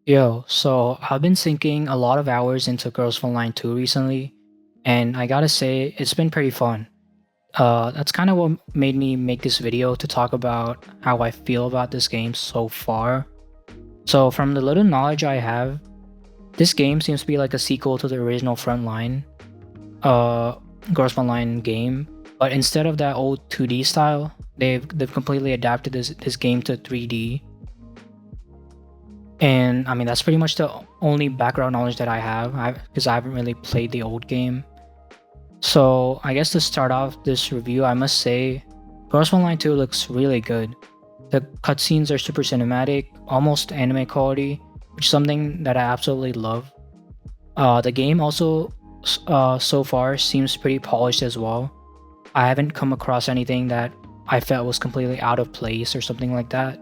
So I've been sinking a lot of hours into Girls Frontline 2 recently, and I gotta say, it's been pretty fun. That's kind of what made me make this video to talk about how I feel about this game so far. So from the little knowledge I have, this game seems to be like a sequel to the original Frontline, uh, Girls Frontline game, but instead of that old 2D style, they've completely adapted this game to 3D. And I mean, that's pretty much the only background knowledge that I have, because I haven't really played the old game. So I guess to start off this review, I must say, Girls Online 2 looks really good. The cutscenes are super cinematic, almost anime quality, which is something that I absolutely love. The game also, so far, seems pretty polished as well. I haven't come across anything that I felt was completely out of place or something like that.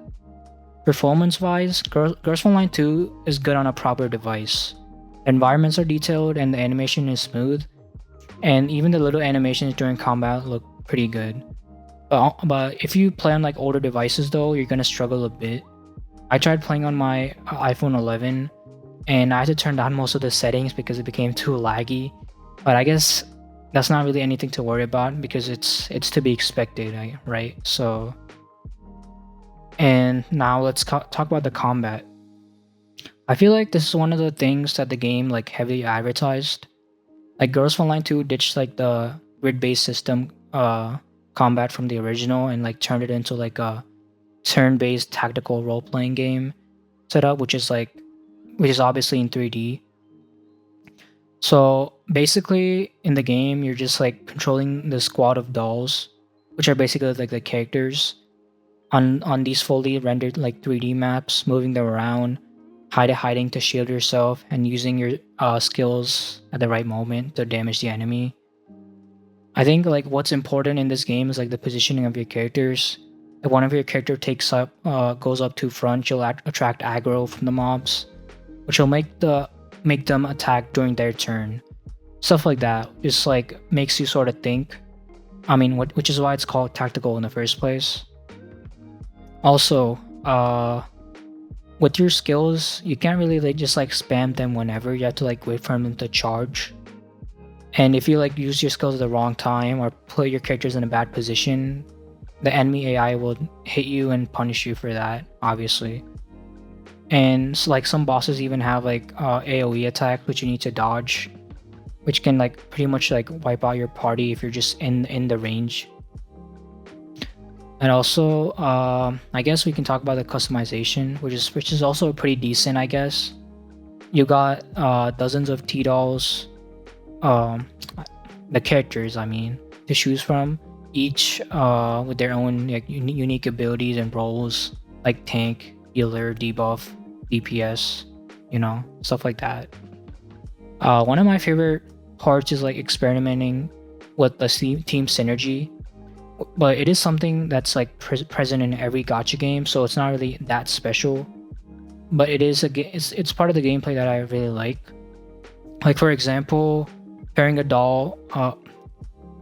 Performance-wise, Girls Online 2 is good on a proper device. Environments are detailed and the animation is smooth, and even the little animations during combat look pretty good. But if you play on like older devices though, you're gonna struggle a bit. I tried playing on my iPhone 11, and I had to turn down most of the settings because it became too laggy. But I guess that's not really anything to worry about because it's to be expected, right? So, and now let's talk about the combat. I feel like this is one of the things that the game like heavily advertised. Like Girls Online 2 ditched like the grid-based system combat from the original and like turned it into like a turn-based tactical role-playing game setup, which is obviously in 3D. So basically in the game you're just like controlling the squad of dolls, which are basically like the characters on these fully rendered like 3D maps, moving them around, hiding to shield yourself, and using your skills at the right moment to damage the enemy. I think like what's important in this game is like the positioning of your characters. If one of your character goes up to front, you'll attract aggro from the mobs, which will make them attack during their turn. Stuff like that just like makes you sort of think. I mean, which is why it's called tactical in the first place. Also, with your skills, you can't really like just like spam them whenever. You have to like wait for them to charge. And if you like use your skills at the wrong time or put your characters in a bad position, the enemy AI will hit you and punish you for that, obviously. And like some bosses even have like AoE attack which you need to dodge, which can like pretty much like wipe out your party if you're just in the range. And also, I guess we can talk about the customization, which is also pretty decent, I guess. You got dozens of T dolls, um, the characters, I mean, to choose from, each with their own like unique abilities and roles, like tank, healer, debuff, DPS, stuff like that. One of my favorite parts is like experimenting with the team synergy, but it is something that's like present in every gacha game, so it's not really that special. But it is it's part of the gameplay that I really like. Like for example, pairing a doll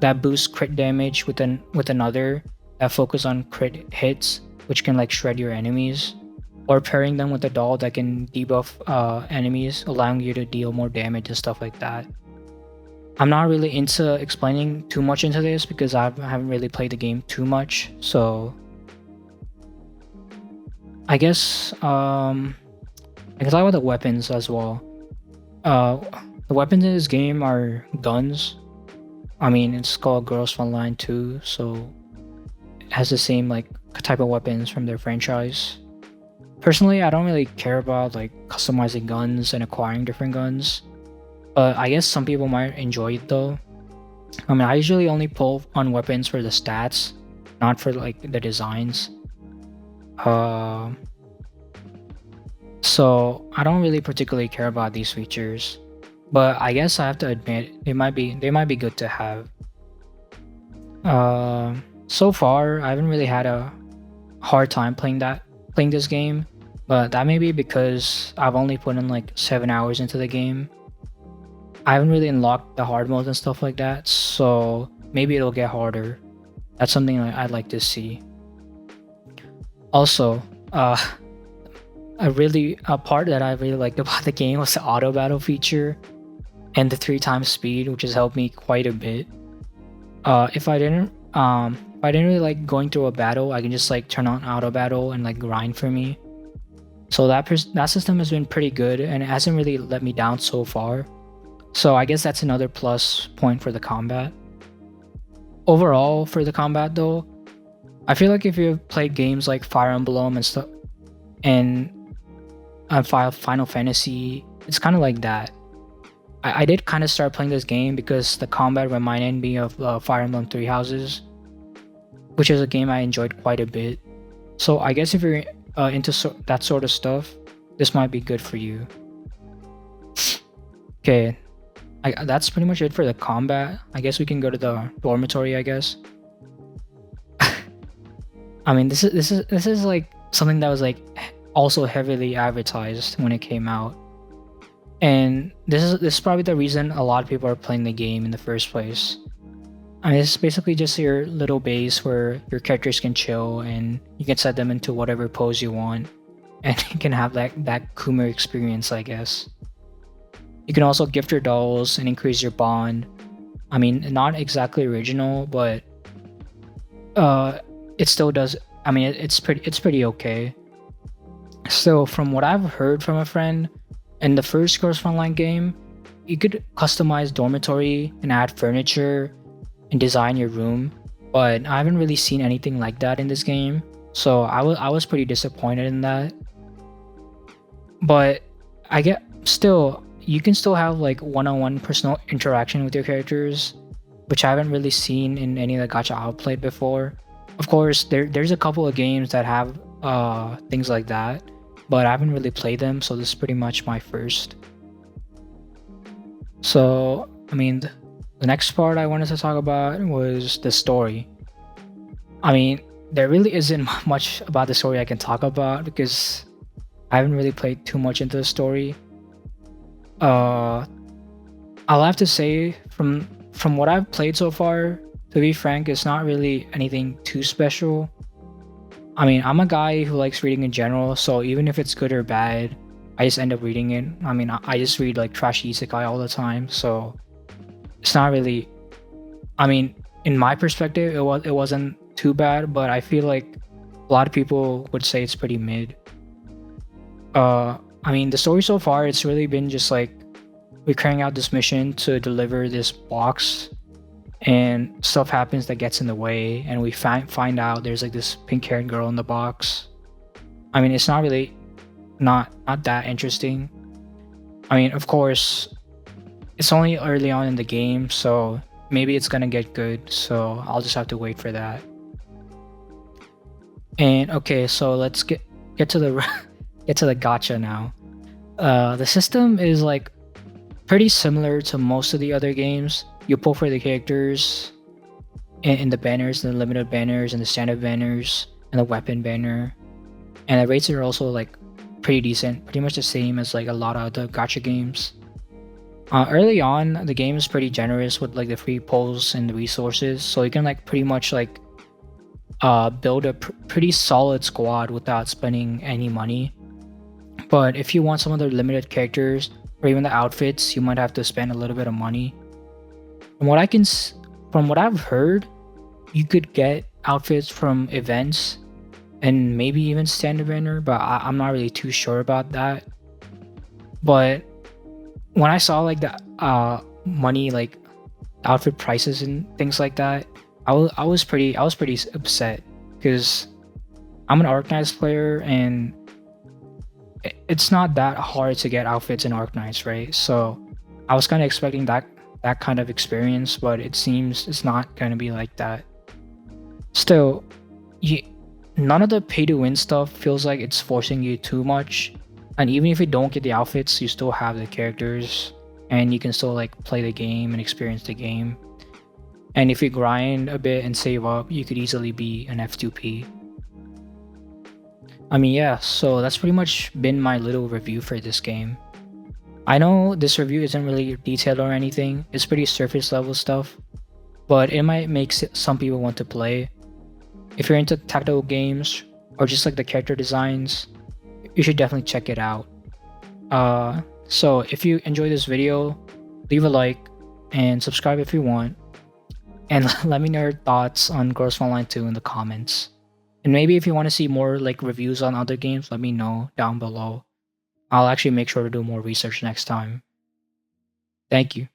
that boosts crit damage with another that focus on crit hits, which can like shred your enemies, or pairing them with a doll that can debuff enemies, allowing you to deal more damage and stuff like that. I'm not really into explaining too much into this because I haven't really played the game too much. So I guess I can talk about the weapons as well. Uh, the weapons in this game are guns. I mean, it's called Girls Frontline 2, so it has the same like type of weapons from their franchise. Personally, I don't really care about like customizing guns and acquiring different guns, but I guess some people might enjoy it though. I mean, I usually only pull on weapons for the stats, not for like the designs. Uh, so I don't really particularly care about these features, but I guess I have to admit they might be good to have. So far, I haven't really had a hard time playing this game, but that may be because I've only put in like 7 hours into the game. I haven't really unlocked the hard modes and stuff like that, so maybe it'll get harder. That's something I'd like to see. Also, a part that I really liked about the game was the auto battle feature and the 3 times speed, which has helped me quite a bit. If I didn't really like going through a battle, I can just like turn on auto battle and like grind for me. So that system has been pretty good, and it hasn't really let me down so far. So I guess that's another plus point for the combat. Overall, for the combat though, I feel like if you play games like Fire Emblem and stuff, and Final Fantasy, it's kind of like that. I did kind of start playing this game because the combat reminded me of Fire Emblem Three Houses, which is a game I enjoyed quite a bit. So I guess if you're into that sort of stuff, this might be good for you. Okay, that's pretty much it for the combat. I guess we can go to the dormitory, I guess. I mean, this is like something that was like also heavily advertised when it came out. And this is probably the reason a lot of people are playing the game in the first place. I mean, it's basically just your little base where your characters can chill and you can set them into whatever pose you want, and you can have that Kumer experience, I guess. You can also gift your dolls and increase your bond. I mean, not exactly original, but it still does. I mean, it's pretty okay. So from what I've heard from a friend, in the first Frontline game, you could customize dormitory and add furniture and design your room, but I haven't really seen anything like that in this game. So I was pretty disappointed in that. But I get still you can still have like one-on-one personal interaction with your characters, which I haven't really seen in any of the gacha I've played before. Of course, there's a couple of games that have things like that, but I haven't really played them, so this is pretty much my first. So, I mean, the next part I wanted to talk about was the story. I mean, there really isn't much about the story I can talk about because I haven't really played too much into the story. I'll have to say from what I've played so far, to be frank, it's not really anything too special. I mean, I'm a guy who likes reading in general, so even if it's good or bad, I just end up reading it. I mean, I just read like trash isekai all the time, so it's not really. I mean, in my perspective, it wasn't too bad, but I feel like a lot of people would say it's pretty mid. I mean, the story so far, it's really been just like we're carrying out this mission to deliver this box, and stuff happens that gets in the way, and we find out there's like this pink-haired girl in the box. I mean, it's not really not that interesting. I mean, of course, it's only early on in the game, so maybe it's gonna get good. So I'll just have to wait for that. And okay, so let's get to the get to the gacha now. The system is like pretty similar to most of the other games. You pull for the characters in the banners, the limited banners, and the standard banners, and the weapon banner. And the rates are also like pretty decent, pretty much the same as like a lot of the gacha games. Early on, the game is pretty generous with like the free pulls and the resources, so you can like pretty much like build a pretty solid squad without spending any money. But if you want some of the limited characters or even the outfits, you might have to spend a little bit of money. From what I've heard, you could get outfits from events and maybe even standard banner, but I'm not really too sure about that. But when I saw like the money, like outfit prices and things like that, I was pretty upset because I'm an Arknights player and it's not that hard to get outfits in Arknights, right? So I was kind of expecting that kind of experience, but it seems it's not going to be like that. Still, none of the pay to win stuff feels like it's forcing you too much, and even if you don't get the outfits, you still have the characters and you can still like play the game and experience the game. And if you grind a bit and save up, you could easily be an F2P. I mean, yeah, so that's pretty much been my little review for this game. I know this review isn't really detailed or anything, it's pretty surface level stuff, but it might make some people want to play. If you're into tactical games or just like the character designs, you should definitely check it out. So if you enjoyed this video, leave a like and subscribe if you want. And let me know your thoughts on Girls Frontline 2 in the comments. And maybe if you want to see more like reviews on other games, let me know down below. I'll actually make sure to do more research next time. Thank you.